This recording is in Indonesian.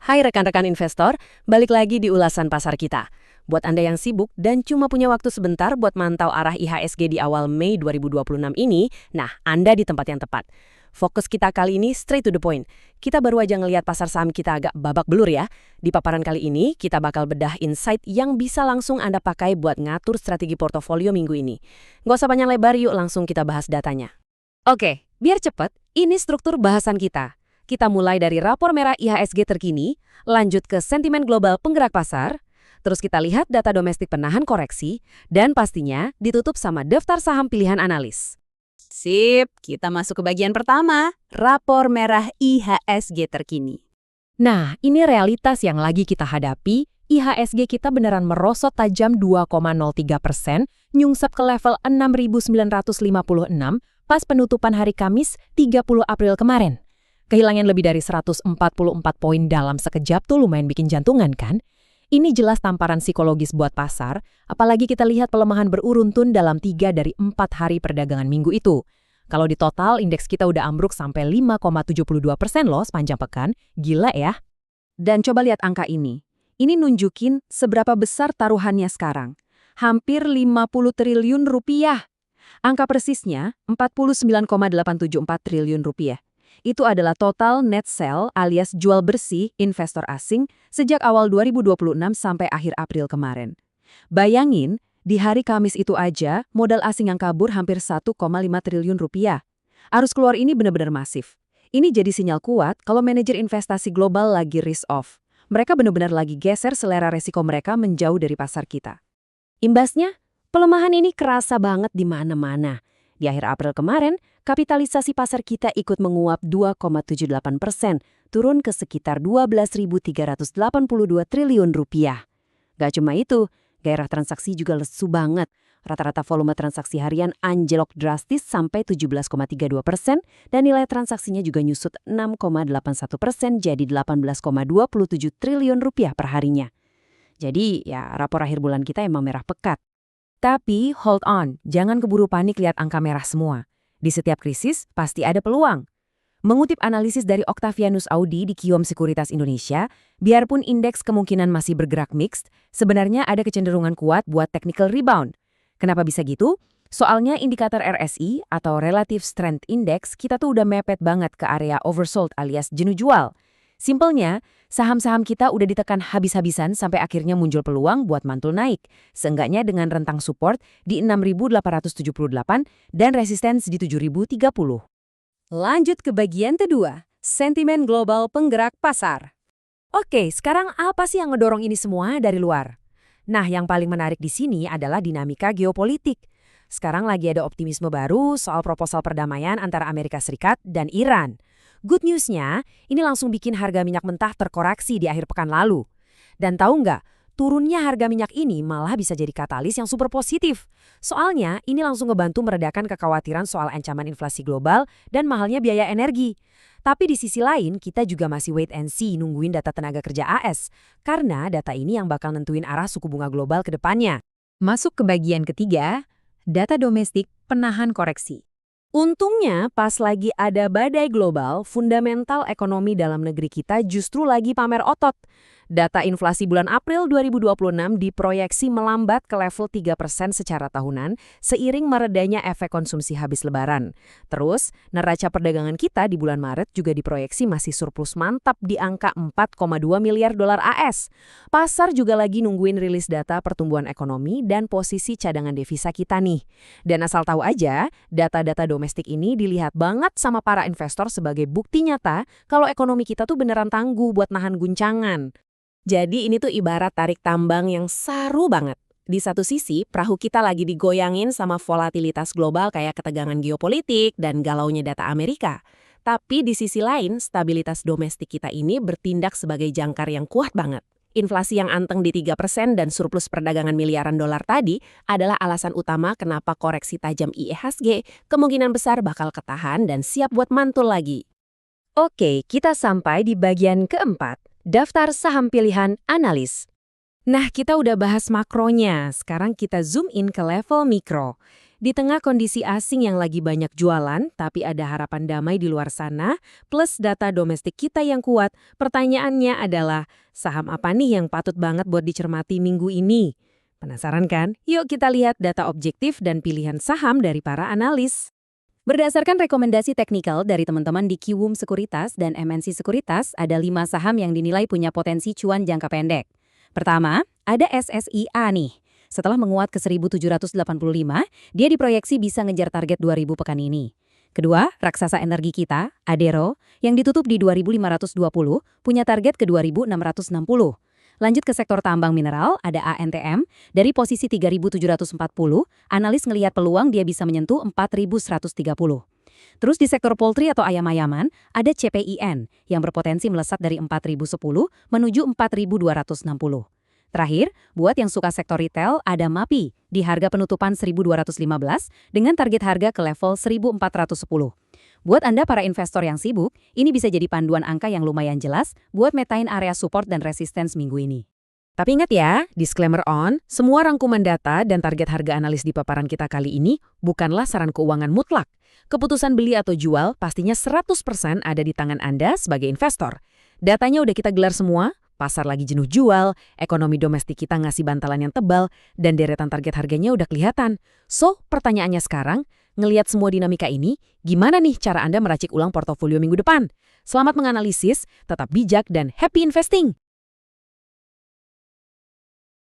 Hai rekan-rekan investor, balik lagi di ulasan pasar kita. Buat Anda yang sibuk dan cuma punya waktu sebentar buat mantau arah IHSG di awal Mei 2026 ini, nah Anda di tempat yang tepat. Fokus kita kali ini straight to the point. Kita baru aja ngelihat pasar saham kita agak babak belur ya. Di paparan kali ini, kita bakal bedah insight yang bisa langsung Anda pakai buat ngatur strategi portofolio minggu ini. Nggak usah panjang lebar, yuk langsung kita bahas datanya. Oke, biar cepet, ini struktur bahasan kita. Kita mulai dari rapor merah IHSG terkini, lanjut ke sentimen global penggerak pasar, terus kita lihat data domestik penahan koreksi, dan pastinya ditutup sama daftar saham pilihan analis. Sip, kita masuk ke bagian pertama, rapor merah IHSG terkini. Nah, ini realitas yang lagi kita hadapi. IHSG kita beneran merosot tajam 2,03%, nyungsep ke level 6.956 pas penutupan hari Kamis 30 April kemarin. Kehilangan lebih dari 144 poin dalam sekejap tuh lumayan bikin jantungan kan? Ini jelas tamparan psikologis buat pasar, apalagi kita lihat pelemahan beruruntun dalam 3 dari 4 hari perdagangan minggu itu. Kalau di total, indeks kita udah ambruk sampai 5,72% loh sepanjang pekan. Gila ya? Dan coba lihat angka ini. Ini nunjukin seberapa besar taruhannya sekarang. Hampir 50 triliun rupiah. Angka persisnya 49,874 triliun rupiah. Itu adalah total net sell alias jual bersih investor asing sejak awal 2026 sampai akhir April kemarin. Bayangin, di hari Kamis itu aja modal asing yang kabur hampir 1,5 triliun rupiah. Arus keluar ini benar-benar masif. Ini jadi sinyal kuat kalau manajer investasi global lagi risk off. Mereka benar-benar lagi geser selera resiko mereka menjauh dari pasar kita. Imbasnya, pelemahan ini kerasa banget di mana-mana. Di akhir April kemarin, kapitalisasi pasar kita ikut menguap 2,78%, turun ke sekitar 12.382 triliun rupiah. Gak cuma itu, gairah transaksi juga lesu banget. Rata-rata volume transaksi harian anjlok drastis sampai 17,32% dan nilai transaksinya juga nyusut 6,81% jadi 18,27 triliun rupiah per harinya. Jadi ya rapor akhir bulan kita emang merah pekat. Tapi hold on, jangan keburu panik lihat angka merah semua. Di setiap krisis pasti ada peluang. Mengutip analisis dari Octavianus Audi di Kiom Sekuritas Indonesia, biarpun indeks kemungkinan masih bergerak mixed, sebenarnya ada kecenderungan kuat buat technical rebound. Kenapa bisa gitu? Soalnya indikator RSI atau Relative Strength Index kita tuh udah mepet banget ke area oversold alias jenuh jual. Simpelnya, saham-saham kita udah ditekan habis-habisan sampai akhirnya muncul peluang buat mantul naik. Seenggaknya dengan rentang support di 6.878 dan resistance di 7.030. Lanjut ke bagian kedua, sentimen global penggerak pasar. Oke, sekarang apa sih yang ngedorong ini semua dari luar? Nah, yang paling menarik di sini adalah dinamika geopolitik. Sekarang lagi ada optimisme baru soal proposal perdamaian antara Amerika Serikat dan Iran. Good news-nya, ini langsung bikin harga minyak mentah terkoreksi di akhir pekan lalu. Dan tahu nggak, turunnya harga minyak ini malah bisa jadi katalis yang super positif. Soalnya, ini langsung ngebantu meredakan kekhawatiran soal ancaman inflasi global dan mahalnya biaya energi. Tapi di sisi lain, kita juga masih wait and see nungguin data tenaga kerja AS. Karena data ini yang bakal nentuin arah suku bunga global ke depannya. Masuk ke bagian ketiga, data domestik penahan koreksi. Untungnya, pas lagi ada badai global, fundamental ekonomi dalam negeri kita justru lagi pamer otot. Data inflasi bulan April 2026 diproyeksi melambat ke level 3% secara tahunan, seiring meredanya efek konsumsi habis lebaran. Terus, neraca perdagangan kita di bulan Maret juga diproyeksi masih surplus mantap di angka 4,2 miliar dolar AS. Pasar juga lagi nungguin rilis data pertumbuhan ekonomi dan posisi cadangan devisa kita nih. Dan asal tahu aja, data-data domestik ini dilihat banget sama para investor sebagai bukti nyata kalau ekonomi kita tuh beneran tangguh buat nahan guncangan. Jadi ini tuh ibarat tarik tambang yang seru banget. Di satu sisi, perahu kita lagi digoyangin sama volatilitas global kayak ketegangan geopolitik dan galaunya data Amerika. Tapi di sisi lain, stabilitas domestik kita ini bertindak sebagai jangkar yang kuat banget. Inflasi yang anteng di 3% dan surplus perdagangan miliaran dolar tadi adalah alasan utama kenapa koreksi tajam IHSG kemungkinan besar bakal ketahan dan siap buat mantul lagi. Oke, kita sampai di bagian keempat, daftar saham pilihan analis. Nah, kita udah bahas makronya, sekarang kita zoom in ke level mikro. Di tengah kondisi asing yang lagi banyak jualan, tapi ada harapan damai di luar sana, plus data domestik kita yang kuat, pertanyaannya adalah, saham apa nih yang patut banget buat dicermati minggu ini? Penasaran kan? Yuk kita lihat data objektif dan pilihan saham dari para analis. Berdasarkan rekomendasi teknikal dari teman-teman di Kiwum Sekuritas dan MNC Sekuritas, ada 5 saham yang dinilai punya potensi cuan jangka pendek. Pertama, ada SSIA nih. Setelah menguat ke 1.785, dia diproyeksi bisa ngejar target 2.000 pekan ini. Kedua, raksasa energi kita, Adero, yang ditutup di 2.520, punya target ke 2.660. Lanjut ke sektor tambang mineral, ada ANTM, dari posisi 3.740, analis ngelihat peluang dia bisa menyentuh 4.130. Terus di sektor poultry atau ayam-ayaman, ada CPIN, yang berpotensi melesat dari 4.010 menuju 4.260. Terakhir, buat yang suka sektor retail, ada MAPI di harga penutupan 1.215 dengan target harga ke level 1.410. Buat Anda para investor yang sibuk, ini bisa jadi panduan angka yang lumayan jelas buat metain area support dan resistance minggu ini. Tapi ingat ya, disclaimer on, semua rangkuman data dan target harga analis di paparan kita kali ini bukanlah saran keuangan mutlak. Keputusan beli atau jual pastinya 100% ada di tangan Anda sebagai investor. Datanya udah kita gelar semua, pasar lagi jenuh jual, ekonomi domestik kita ngasih bantalan yang tebal, dan deretan target harganya udah kelihatan. So, pertanyaannya sekarang, ngelihat semua dinamika ini, gimana nih cara Anda meracik ulang portofolio minggu depan? Selamat menganalisis, tetap bijak dan happy investing!